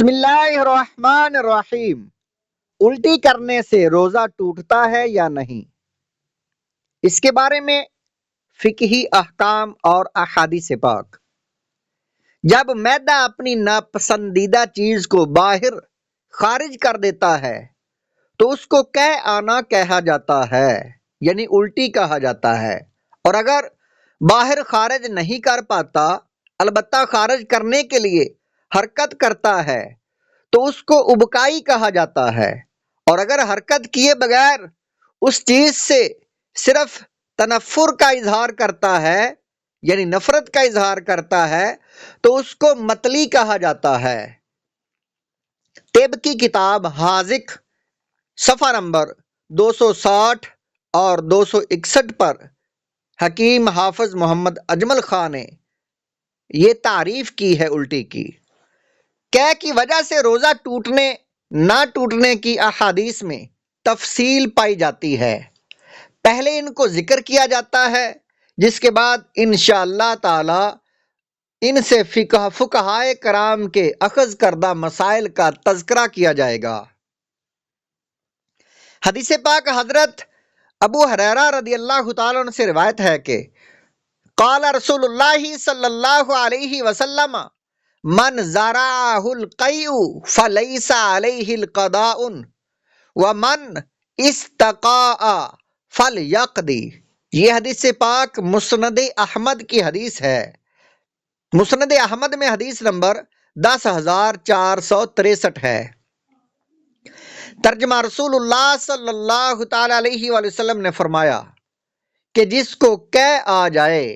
بسم اللہ الرحمن الرحیم۔ الٹی کرنے سے روزہ ٹوٹتا ہے یا نہیں، اس کے بارے میں فقہی احکام اور احادیث پاک۔ جب معدہ اپنی ناپسندیدہ چیز کو باہر خارج کر دیتا ہے تو اس کو قے آنا کہا جاتا ہے، یعنی الٹی کہا جاتا ہے، اور اگر باہر خارج نہیں کر پاتا البتہ خارج کرنے کے لیے حرکت کرتا ہے تو اس کو ابکائی کہا جاتا ہے، اور اگر حرکت کیے بغیر اس چیز سے صرف تنفر کا اظہار کرتا ہے یعنی نفرت کا اظہار کرتا ہے تو اس کو متلی کہا جاتا ہے۔ طب کی کتاب حاذق صفحہ نمبر 260 اور 261 پر حکیم حافظ محمد اجمل خان نے یہ تعریف کی ہے الٹی کی۔ قے کی وجہ سے روزہ ٹوٹنے نہ ٹوٹنے کی احادیث میں تفصیل پائی جاتی ہے۔ پہلے ان کو ذکر کیا جاتا ہے، جس کے بعد انشاءاللہ تعالی ان سے فقہائے کرام کے اخذ کردہ مسائل کا تذکرہ کیا جائے گا۔ حدیث پاک حضرت ابو ہریرہ رضی اللہ تعالیٰ عنہ سے روایت ہے کہ قال رسول اللہ صلی اللہ علیہ وسلم من زرعہ القیء فلیس علیہ القضاء ومن استقاء فلیقضی۔ یہ حدیث پاک مسند احمد کی حدیث ہے۔ مسند احمد میں حدیث نمبر 10,463 ہے۔ ترجمہ رسول اللہ صلی اللہ تعالی علیہ وآلہ وسلم نے فرمایا کہ جس کو قے آ جائے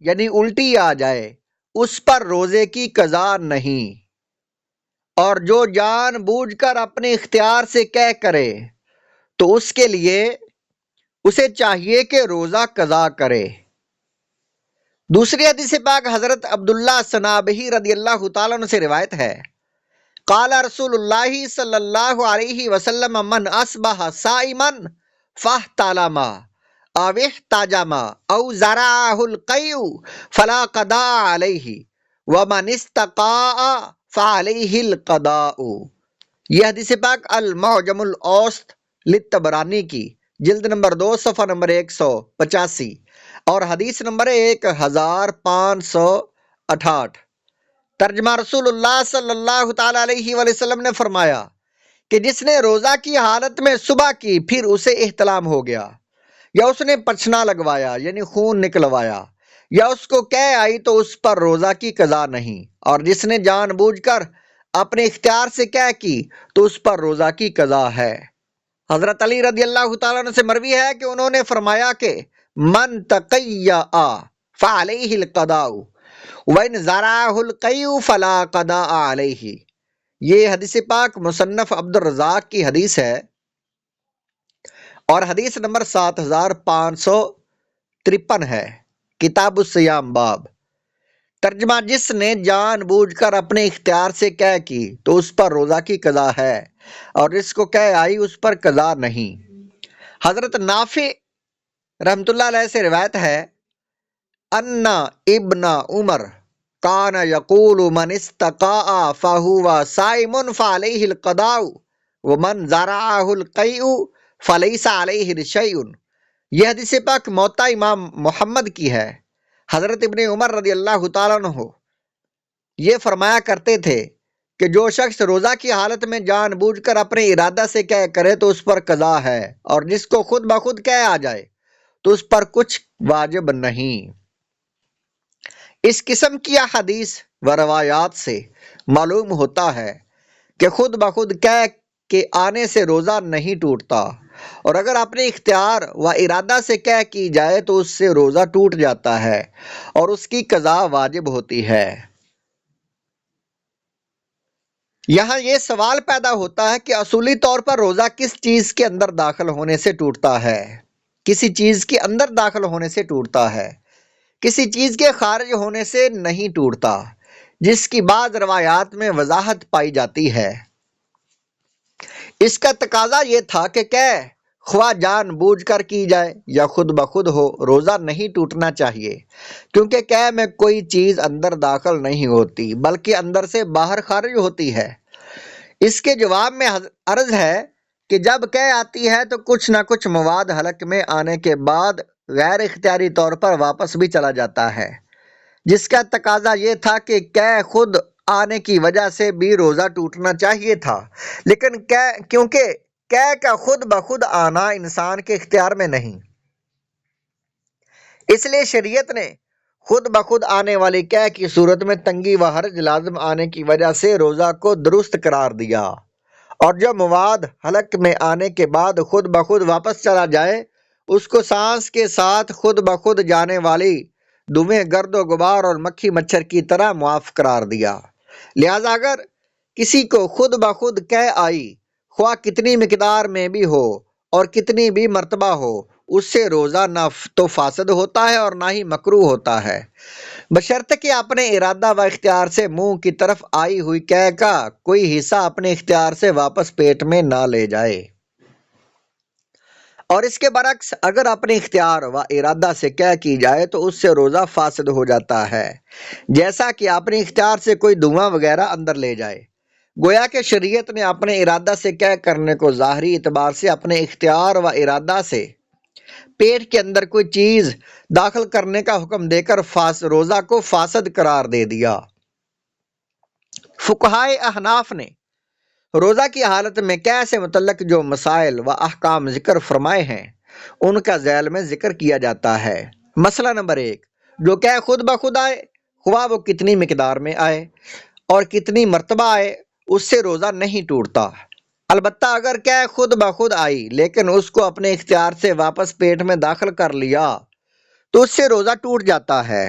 یعنی الٹی آ جائے اس پر روزے کی قضا نہیں، اور جو جان بوجھ کر اپنے اختیار سے قے کرے تو اس کے لیے اسے چاہیے کہ روزہ قضا کرے۔ دوسری حدیث پاک حضرت عبداللہ صنابحی رضی اللہ تعالیٰ عنہ سے روایت ہے قال رسول اللہ صلی اللہ علیہ وسلم من اصبح صائما فاحتلم او احتجم او زرعہ القیء فلا قضاء علیہ ومن استقاء فعلیہ القضاء۔ یہ حدیث پاک المعجم الاوسط للطبرانی کی جلد نمبر 2 صفحہ نمبر 185 اور حدیث نمبر 1568۔ ترجمہ رسول اللہ صلی اللہ تعالی علیہ وآلہ وسلم نے فرمایا کہ جس نے روزہ کی حالت میں صبح کی پھر اسے احتلام ہو گیا، یا اس نے پچھنا لگوایا یعنی خون نکلوایا، یا اس کو قے آئی تو اس پر روزہ کی قضا نہیں، اور جس نے جان بوجھ کر اپنے اختیار سے قے کی تو اس پر روزہ کی قضا ہے۔ حضرت علی رضی اللہ تعالیٰ عنہ سے مروی ہے کہ انہوں نے فرمایا کہ من تقیّا فعلیہ القضاء وَإِنْ زَرَعَهُ الْقَیءُ فَلَا قَضَاءَ عَلَیہ۔ یہ حدیث پاک مصنف عبد الرزاق کی حدیث ہے اور حدیث نمبر 7553 ہے۔ کتاب الصیام باب۔ ترجمہ جس نے جان بوجھ کر اپنے اختیار سے قے کی تو اس پر روزہ کی قضا ہے، اور جس کو قے آئی اس پر قضا نہیں۔ حضرت نافع رحمۃ اللہ علیہ سے روایت ہے ان ابن عمر کان یقول من استقاء فہو صائم فعلیہ القضاء ومن زرعہ القیء فلیس علیہ شیء۔ یہ حدیث پاک موطا امام محمد کی ہے۔ حضرت ابن عمر رضی اللہ تعالیٰ عنہ یہ فرمایا کرتے تھے کہ جو شخص روزہ کی حالت میں جان بوجھ کر اپنے ارادہ سے قے کرے تو اس پر قضا ہے، اور جس کو خود بخود قے آ جائے تو اس پر کچھ واجب نہیں۔ اس قسم کی احادیث و روایات سے معلوم ہوتا ہے کہ خود بخود قے کے آنے سے روزہ نہیں ٹوٹتا، اور اگر اپنے اختیار و ارادہ سے قے کی جائے تو اس سے روزہ ٹوٹ جاتا ہے اور اس کی قضا واجب ہوتی ہے۔ یہاں یہ سوال پیدا ہوتا ہے کہ اصولی طور پر روزہ کس چیز کے اندر داخل ہونے سے ٹوٹتا ہے؟ کسی چیز کے اندر داخل ہونے سے ٹوٹتا ہے، کسی چیز کے خارج ہونے سے نہیں ٹوٹتا، جس کی بعض روایات میں وضاحت پائی جاتی ہے۔ اس کا تقاضا یہ تھا کہ قے خواہ جان بوجھ کر کی جائے یا خود بخود ہو، روزہ نہیں ٹوٹنا چاہیے، کیونکہ قے میں کوئی چیز اندر داخل نہیں ہوتی بلکہ اندر سے باہر خارج ہوتی ہے۔ اس کے جواب میں عرض ہے کہ جب قے آتی ہے تو کچھ نہ کچھ مواد حلق میں آنے کے بعد غیر اختیاری طور پر واپس بھی چلا جاتا ہے، جس کا تقاضا یہ تھا کہ قے خود آنے کی وجہ سے بھی روزہ ٹوٹنا چاہیے تھا، لیکن کیونکہ قے کا خود بخود آنا انسان کے اختیار میں نہیں، اس لیے شریعت نے خود بخود آنے والی قے کی صورت میں تنگی و حرج لازم آنے کی وجہ سے روزہ کو درست قرار دیا، اور جو مواد حلق میں آنے کے بعد خود بخود واپس چلا جائے اس کو سانس کے ساتھ خود بخود جانے والی دھویں، گرد و غبار اور مکھی مچھر کی طرح معاف قرار دیا۔ لہذا اگر کسی کو خود بخود قے آئی، خواہ کتنی مقدار میں بھی ہو اور کتنی بھی مرتبہ ہو، اس سے روزہ نہ تو فاسد ہوتا ہے اور نہ ہی مکروہ ہوتا ہے، بشرطے کہ اپنے ارادہ و اختیار سے منہ کی طرف آئی ہوئی قے کا کوئی حصہ اپنے اختیار سے واپس پیٹ میں نہ لے جائے۔ اور اس کے برعکس اگر اپنے اختیار و ارادہ سے قے کی جائے تو اس سے روزہ فاسد ہو جاتا ہے، جیسا کہ اپنے اختیار سے کوئی دھواں وغیرہ اندر لے جائے۔ گویا کہ شریعت نے اپنے ارادہ سے قے کرنے کو ظاہری اعتبار سے اپنے اختیار و ارادہ سے پیٹ کے اندر کوئی چیز داخل کرنے کا حکم دے کر روزہ کو فاسد قرار دے دیا۔ فقہائے احناف نے روزہ کی حالت میں قے سے متعلق جو مسائل و احکام ذکر فرمائے ہیں ان کا ذیل میں ذکر کیا جاتا ہے۔ مسئلہ نمبر 1، جو قے خود بخود آئے، خواہ وہ کتنی مقدار میں آئے اور کتنی مرتبہ آئے، اس سے روزہ نہیں ٹوٹتا، البتہ اگر قے خود بخود آئی لیکن اس کو اپنے اختیار سے واپس پیٹ میں داخل کر لیا تو اس سے روزہ ٹوٹ جاتا ہے،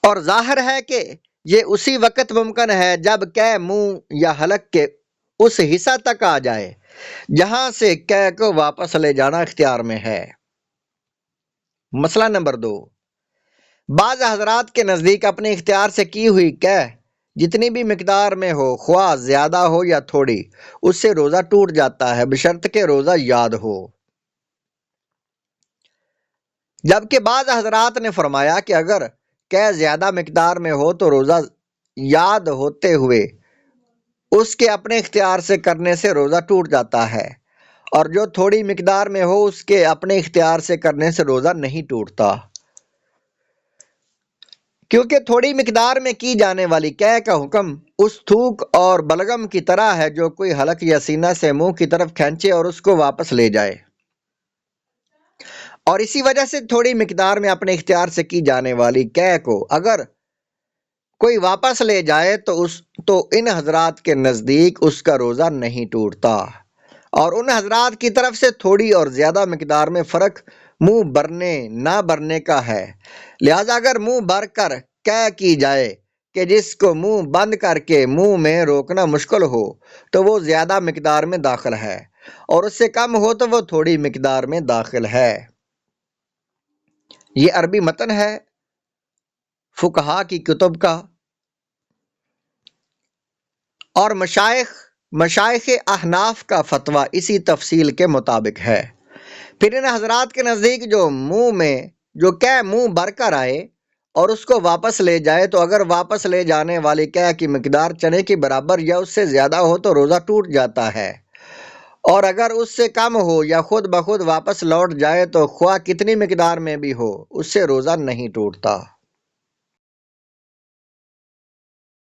اور ظاہر ہے کہ یہ اسی وقت ممکن ہے جب قے منہ یا حلق کے اس حصہ تک آ جائے جہاں سے قے کو واپس لے جانا اختیار میں ہے۔ مسئلہ نمبر 2، بعض حضرات کے نزدیک اپنے اختیار سے کی ہوئی قے جتنی بھی مقدار میں ہو، خواہ زیادہ ہو یا تھوڑی، اس سے روزہ ٹوٹ جاتا ہے بشرط کہ روزہ یاد ہو، جبکہ بعض حضرات نے فرمایا کہ اگر قے زیادہ مقدار میں ہو تو روزہ یاد ہوتے ہوئے اس کے اپنے اختیار سے کرنے سے روزہ ٹوٹ جاتا ہے، اور جو تھوڑی مقدار میں ہو اس کے اپنے اختیار سے کرنے سے روزہ نہیں ٹوٹتا، کیونکہ تھوڑی مقدار میں کی جانے والی قے کا حکم اس تھوک اور بلغم کی طرح ہے جو کوئی حلق یا سینہ سے منہ کی طرف کھینچے اور اس کو واپس لے جائے، اور اسی وجہ سے تھوڑی مقدار میں اپنے اختیار سے کی جانے والی قے کو اگر کوئی واپس لے جائے تو ان حضرات کے نزدیک اس کا روزہ نہیں ٹوٹتا، اور ان حضرات کی طرف سے تھوڑی اور زیادہ مقدار میں فرق منہ بھرنے نہ بھرنے کا ہے، لہذا اگر منہ بھر کر قے کی جائے کہ جس کو منہ بند کر کے منہ میں روکنا مشکل ہو تو وہ زیادہ مقدار میں داخل ہے، اور اس سے کم ہو تو وہ تھوڑی مقدار میں داخل ہے۔ یہ عربی متن ہے فقہا کی کتب کا، اور مشائخ احناف کا فتویٰ اسی تفصیل کے مطابق ہے۔ پھر ان حضرات کے نزدیک جو قے منہ بھر کر آئے اور اس کو واپس لے جائے تو اگر واپس لے جانے والی قے کی مقدار چنے کے برابر یا اس سے زیادہ ہو تو روزہ ٹوٹ جاتا ہے، اور اگر اس سے کم ہو یا خود بخود واپس لوٹ جائے تو خواہ کتنی مقدار میں بھی ہو اس سے روزہ نہیں ٹوٹتا۔